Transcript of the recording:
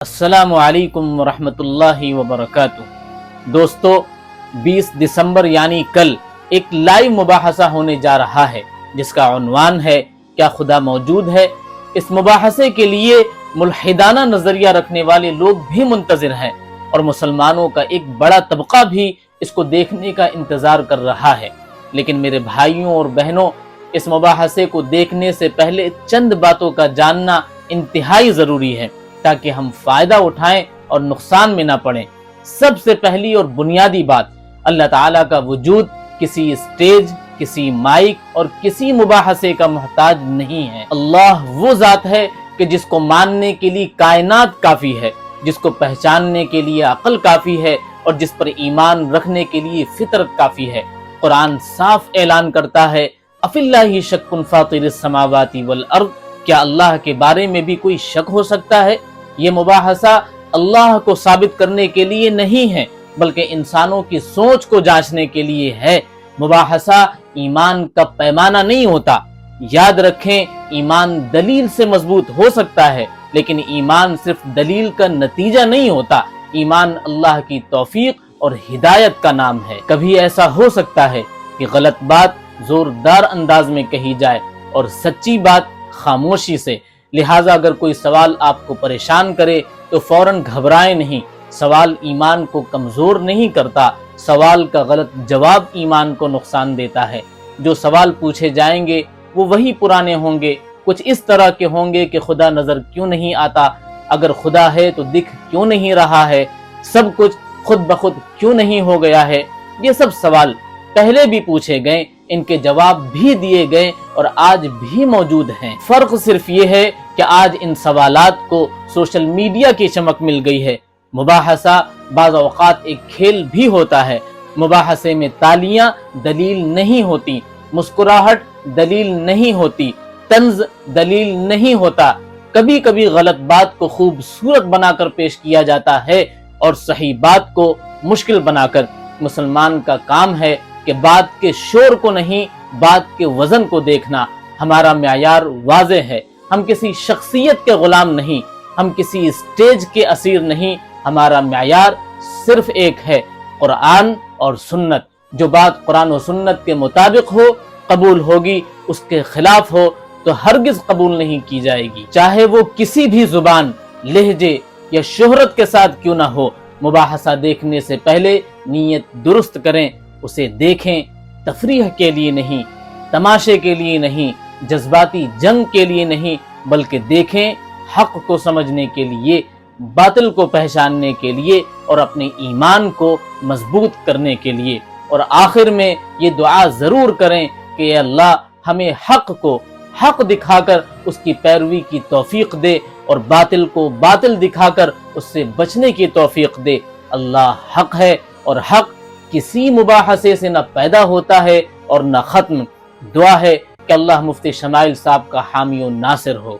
السلام علیکم ورحمۃ اللہ وبرکاتہ۔ دوستو، 20 دسمبر یعنی کل ایک لائیو مباحثہ ہونے جا رہا ہے جس کا عنوان ہے کیا خدا موجود ہے؟ اس مباحثے کے لیے ملحدانہ نظریہ رکھنے والے لوگ بھی منتظر ہیں اور مسلمانوں کا ایک بڑا طبقہ بھی اس کو دیکھنے کا انتظار کر رہا ہے۔ لیکن میرے بھائیوں اور بہنوں، اس مباحثے کو دیکھنے سے پہلے چند باتوں کا جاننا انتہائی ضروری ہے تاکہ ہم فائدہ اٹھائیں اور نقصان میں نہ پڑیں۔ سب سے پہلی اور بنیادی بات، اللہ تعالیٰ کا وجود کسی اسٹیج، کسی مائک اور کسی مباحثے کا محتاج نہیں ہے۔ اللہ وہ ذات ہے کہ جس کو ماننے کے لیے کائنات کافی ہے، جس کو پہچاننے کے لیے عقل کافی ہے اور جس پر ایمان رکھنے کے لیے فطرت کافی ہے۔ قرآن صاف اعلان کرتا ہے اَفِی اللہِ شَکٌّ فَاطِرِ السَّمَاوَاتِ وَالْأَرْضِ، کیا اللہ کے بارے میں بھی کوئی شک ہو سکتا ہے؟ یہ مباحثہ اللہ کو ثابت کرنے کے لیے نہیں ہے بلکہ انسانوں کی سوچ کو جانچنے کے لیے ہے۔ مباحثہ ایمان کا پیمانہ نہیں ہوتا۔ یاد رکھیں، ایمان دلیل سے مضبوط ہو سکتا ہے لیکن ایمان صرف دلیل کا نتیجہ نہیں ہوتا۔ ایمان اللہ کی توفیق اور ہدایت کا نام ہے۔ کبھی ایسا ہو سکتا ہے کہ غلط بات زوردار انداز میں کہی جائے اور سچی بات خاموشی سے، لہٰذا اگر کوئی سوال آپ کو پریشان کرے تو فوراً گھبرائیں نہیں۔ سوال ایمان کو کمزور نہیں کرتا، سوال کا غلط جواب ایمان کو نقصان دیتا ہے۔ جو سوال پوچھے جائیں گے وہ وہی پرانے ہوں گے، کچھ اس طرح کے ہوں گے کہ خدا نظر کیوں نہیں آتا؟ اگر خدا ہے تو دکھ کیوں نہیں رہا ہے؟ سب کچھ خود بخود کیوں نہیں ہو گیا ہے؟ یہ سب سوال پہلے بھی پوچھے گئے، ان کے جواب بھی دیے گئے اور آج بھی موجود ہیں۔ فرق صرف یہ ہے کہ آج ان سوالات کو سوشل میڈیا کی چمک مل گئی ہے۔ مباحثہ بعض اوقات ایک کھیل بھی ہوتا ہے۔ مباحثے میں تالیاں دلیل نہیں ہوتی، مسکراہٹ دلیل نہیں ہوتی، طنز دلیل نہیں ہوتا۔ کبھی کبھی غلط بات کو خوبصورت بنا کر پیش کیا جاتا ہے اور صحیح بات کو مشکل بنا کر۔ مسلمان کا کام ہے کہ بات کے شور کو نہیں، بات کے وزن کو دیکھنا۔ ہمارا معیار واضح ہے، ہم کسی شخصیت کے غلام نہیں، ہم کسی اسٹیج کے اسیر نہیں۔ ہمارا معیار صرف ایک ہے، قرآن اور سنت۔ جو بات قرآن و سنت کے مطابق ہو قبول ہوگی، اس کے خلاف ہو تو ہرگز قبول نہیں کی جائے گی، چاہے وہ کسی بھی زبان، لہجے یا شہرت کے ساتھ کیوں نہ ہو۔ مباحثہ دیکھنے سے پہلے نیت درست کریں، اسے دیکھیں تفریح کے لیے نہیں، تماشے کے لیے نہیں، جذباتی جنگ کے لیے نہیں، بلکہ دیکھیں حق کو سمجھنے کے لیے، باطل کو پہچاننے کے لیے اور اپنے ایمان کو مضبوط کرنے کے لیے۔ اور آخر میں یہ دعا ضرور کریں کہ اے اللہ ہمیں حق کو حق دکھا کر اس کی پیروی کی توفیق دے اور باطل کو باطل دکھا کر اس سے بچنے کی توفیق دے۔ اللہ حق ہے اور حق کسی مباحثے سے نہ پیدا ہوتا ہے اور نہ ختم۔ دعا ہے کہ اللہ مفتی شمائل صاحب کا حامی و ناصر ہو۔